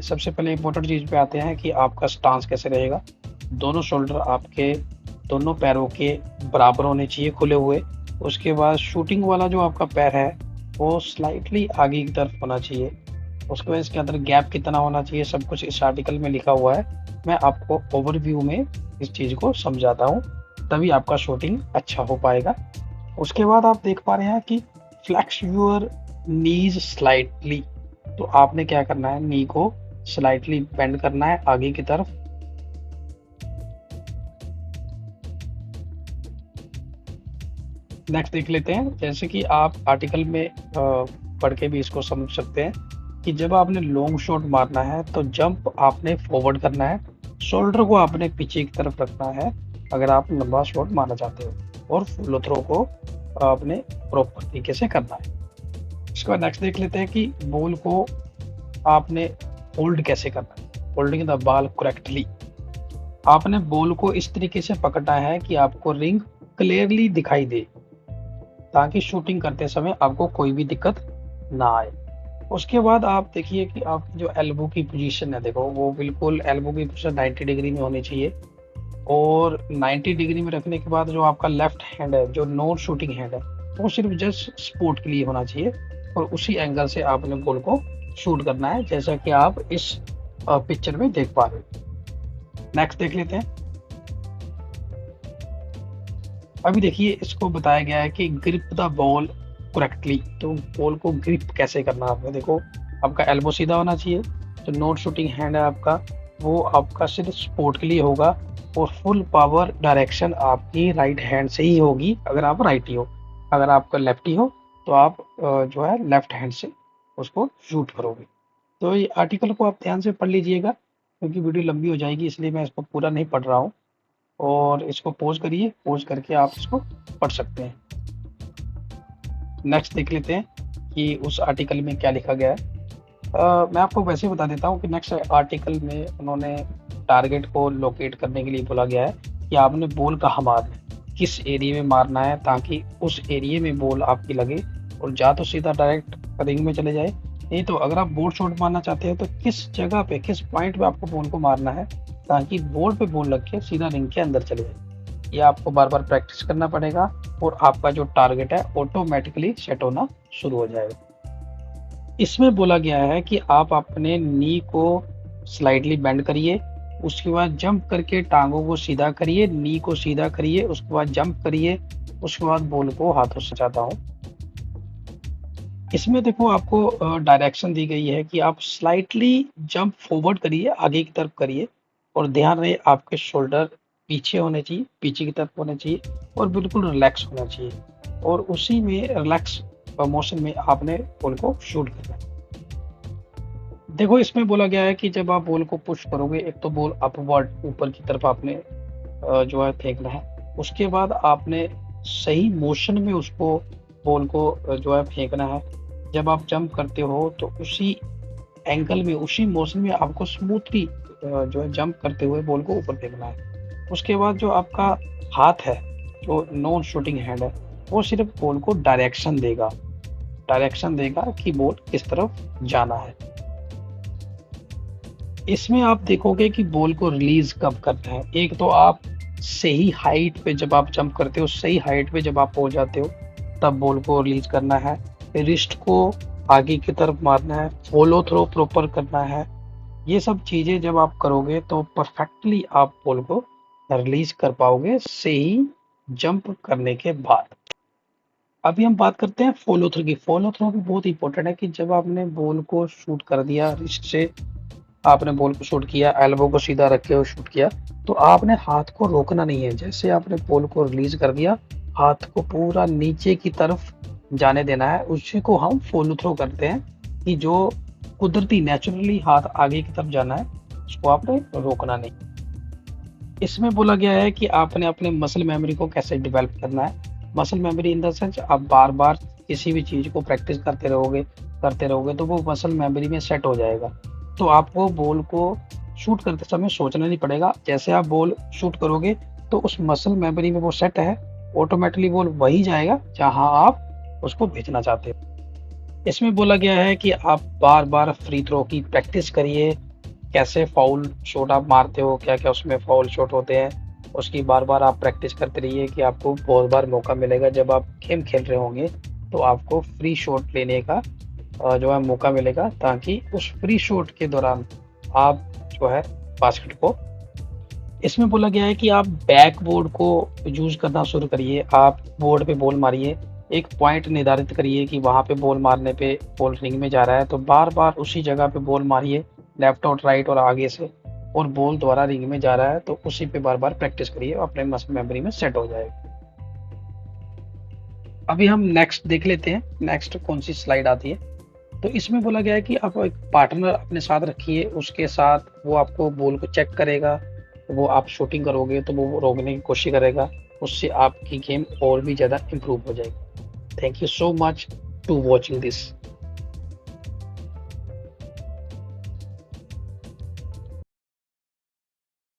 सबसे पहले इम्पोर्टेंट चीज़ पे आते हैं कि आपका स्टांस कैसे रहेगा। दोनों शोल्डर आपके दोनों पैरों के बराबर होने चाहिए खुले हुए। उसके बाद शूटिंग वाला जो आपका पैर है वो स्लाइटली आगे की तरफ होना चाहिए। उसके बाद इसके अंदर गैप कितना होना चाहिए सब कुछ इस आर्टिकल में लिखा हुआ है। मैं आपको ओवरव्यू में इस चीज़ को समझाता हूँ, तभी आपका शूटिंग अच्छा हो पाएगा। उसके बाद आप देख पा रहे हैं कि फ्लेक्स योर नीज स्लाइटली। तो आपने क्या करना है, नी को स्लाइटली बेंड करना है आगे की तरफ। नेक्स्ट देख लेते हैं, जैसे कि आप आर्टिकल में पढ़ के भी इसको समझ सकते हैं कि जब आपने लॉन्ग शॉट मारना है तो जंप आपने फॉरवर्ड करना है, शोल्डर को आपने पीछे की तरफ रखना है अगर आप लंबा शॉट मारना चाहते हो, और फॉलो थ्रो को आपने प्रॉपर तरीके से करना है। इसके बाद नेक्स्ट देख लेते हैं कि बॉल को आपने होल्ड कैसे करना है। होल्डिंग द बॉल करेक्टली, आपने बॉल को इस तरीके से पकड़ना है कि आपको रिंग क्लियरली दिखाई दे, ताकि शूटिंग करते समय आपको कोई भी दिक्कत ना आए। उसके बाद आप देखिए कि आपकी जो एल्बो की पोजीशन है, देखो वो बिल्कुल एल्बो की पोजीशन 90 डिग्री में होनी चाहिए, और 90 डिग्री में रखने के बाद जो आपका लेफ्ट हैंड है, जो नॉन शूटिंग हैंड है, वो सिर्फ जस्ट सपोर्ट के लिए होना चाहिए, और उसी एंगल से आपने बॉल को शूट करना है, जैसा कि आप इस पिक्चर में देख पा रहे हो। नेक्स्ट देख लेते हैं। अभी देखिए इसको बताया गया है कि ग्रिप द बॉल करेक्टली। तो बॉल को ग्रिप कैसे करना है आपने, देखो आपका एल्बो सीधा होना चाहिए, जो नॉट शूटिंग हैंड है आपका वो आपका सिर्फ सपोर्ट के लिए होगा, और फुल पावर डायरेक्शन आपकी राइट हैंड से ही होगी अगर आप राइटी हो। अगर आपका लेफ्टी हो तो आप जो है लेफ्ट हैंड से उसको शूट करोगे। तो ये आर्टिकल को आप ध्यान से पढ़ लीजिएगा, क्योंकि वीडियो लंबी हो जाएगी इसलिए मैं इसको पूरा नहीं पढ़ रहा हूँ, और इसको पॉज करिए, पॉज करके आप इसको पढ़ सकते हैं। नेक्स्ट देख लेते हैं कि उस आर्टिकल में क्या लिखा गया है। मैं आपको वैसे बता देता हूँ कि नेक्स्ट आर्टिकल में उन्होंने टारगेट को लोकेट करने के लिए बोला गया है कि आपने बॉल कहाँ मारना है, किस एरिया में मारना है, ताकि उस एरिया में बॉल आपकी लगे और जा तो सीधा डायरेक्ट रिंग में चले जाए। नहीं तो अगर आप बोर्ड शॉट मारना चाहते हो तो किस जगह पे, किस पॉइंट पे आपको बॉल को मारना है ताकि बॉल पे बॉल लग के सीधा रिंग के अंदर चले जाए। ये आपको बार बार प्रैक्टिस करना पड़ेगा, और आपका जो टारगेट है ऑटोमेटिकली सेट होना शुरू हो जाएगा। इसमें बोला गया है कि आप अपने नी को स्लाइडली बेंड करिए, उसके बाद जंप करके टांगों को सीधा करिए, नी को सीधा करिए, उसके बाद जंप करिए, उसके बाद बॉल को हाथों से चाहता हूँ। इसमें देखो आपको डायरेक्शन दी गई है कि आप स्लाइटली जंप फॉरवर्ड करिए, आगे की तरफ करिए, और ध्यान रहे आपके शोल्डर पीछे होने चाहिए, पीछे की तरफ होने चाहिए, और बिल्कुल रिलैक्स होना चाहिए, और उसी में रिलैक्स मोशन में आपने बॉल को शूट करना है। देखो इसमें बोला गया है कि जब आप बॉल को पुश करोगे, एक तो बॉल अपवर्ड ऊपर की तरफ आपने जो है फेंकना है, उसके बाद आपने सही मोशन में उसको बॉल को जो है फेंकना है। जब आप जंप करते हो तो उसी एंगल में, उसी मोशन में आपको स्मूथली जो है जंप करते हुए बॉल को ऊपर फेंकना है। उसके बाद जो आपका हाथ है, जो नॉन शूटिंग हैंड है, वो सिर्फ बॉल को डायरेक्शन देगा, डायरेक्शन देगा कि बॉल किस तरफ जाना है। इसमें आप देखोगे कि बॉल को रिलीज कब करना है। एक तो आप सही हाइट पे जब आप जंप करते हो, सही हाइट पे जब आप पहुंच जाते हो, तब बॉल को रिलीज करना है। रिस्ट को आगे की तरफ मारना है, फॉलो थ्रो प्रॉपर करना है। ये सब चीजें जब आप करोगे तो परफेक्टली आप बॉल को रिलीज कर पाओगे सही जंप करने के बाद। अभी हम बात करते हैं फॉलो थ्रो की। फॉलो थ्रो भी बहुत इंपॉर्टेंट है कि जब आपने बॉल को शूट कर दिया, रिस्ट से आपने बॉल को शूट किया, एल्बो को सीधा रख के शूट किया, तो आपने हाथ को रोकना नहीं है। जैसे आपने बॉल को रिलीज कर दिया, हाथ को पूरा नीचे की तरफ जाने देना है, उसी को हम फॉलो थ्रो करते हैं, कि जो कुदरती नेचुरली हाथ आगे की तरफ जाना है, उसको आपने रोकना नहीं। इसमें बोला गया है कि आपने अपने मसल मेमोरी को कैसे डेवलप करना है। Muscle memory in the sense, आप बार बार किसी भी चीज को प्रैक्टिस करते रहोगे तो वो मसल मेमोरी में सेट हो जाएगा। तो आपको बॉल को शूट करते समय सोचना नहीं पड़ेगा, जैसे आप बॉल शूट करोगे तो उस मसल मेमोरी में वो सेट है, ऑटोमेटिकली बॉल वही जाएगा जहां आप उसको भेजना चाहते हो। इसमें बोला गया है कि आप बार बार फ्री थ्रो की प्रैक्टिस करिए, कैसे फाउल शॉट आप मारते हो, क्या-क्या उसमें फाउल शॉट होते हैं, उसकी बार-बार आप प्रैक्टिस करते रहिए कि आपको बहुत बार मौका मिलेगा जब आप गेम खेल रहे होंगे, तो आपको फ्री शॉट लेने का जो है मौका मिलेगा, ताकि उस फ्री शॉट के दौरान आप जो है बास्केट को, इसमें बोला गया है कि आप बैकबोर्ड को यूज़ करना शुरू करिए, आप बोर्ड पे बॉल मारिए, एक पॉइंट निर्धारित करिए कि वहाँ पे बॉल मारने पे बॉल रिंग में जा रहा है, तो बार-बार उसी जगह पे बॉल मारिए, लेफ्ट और राइट और आगे से, और बॉल दोबारा रिंग में जा रहा है, तो उसी पे बार-बार प्रैक्टिस करिए, अपने मसल मेमोरी में सेट हो जाएगा। अभी हम नेक्स्ट देख लेते हैं, नेक्स्ट कौन सी स्लाइड आती है। तो इसमें बोला गया है कि आप एक पार्टनर अपने साथ रखिए, उसके साथ वो आपको बॉल को चेक करेगा, वो आप शूटिंग करोगे तो वो रोकने की कोशिश करेगा, उससे आपकी गेम और भी ज़्यादा इम्प्रूव हो जाएगी। Thank you so much to watching this.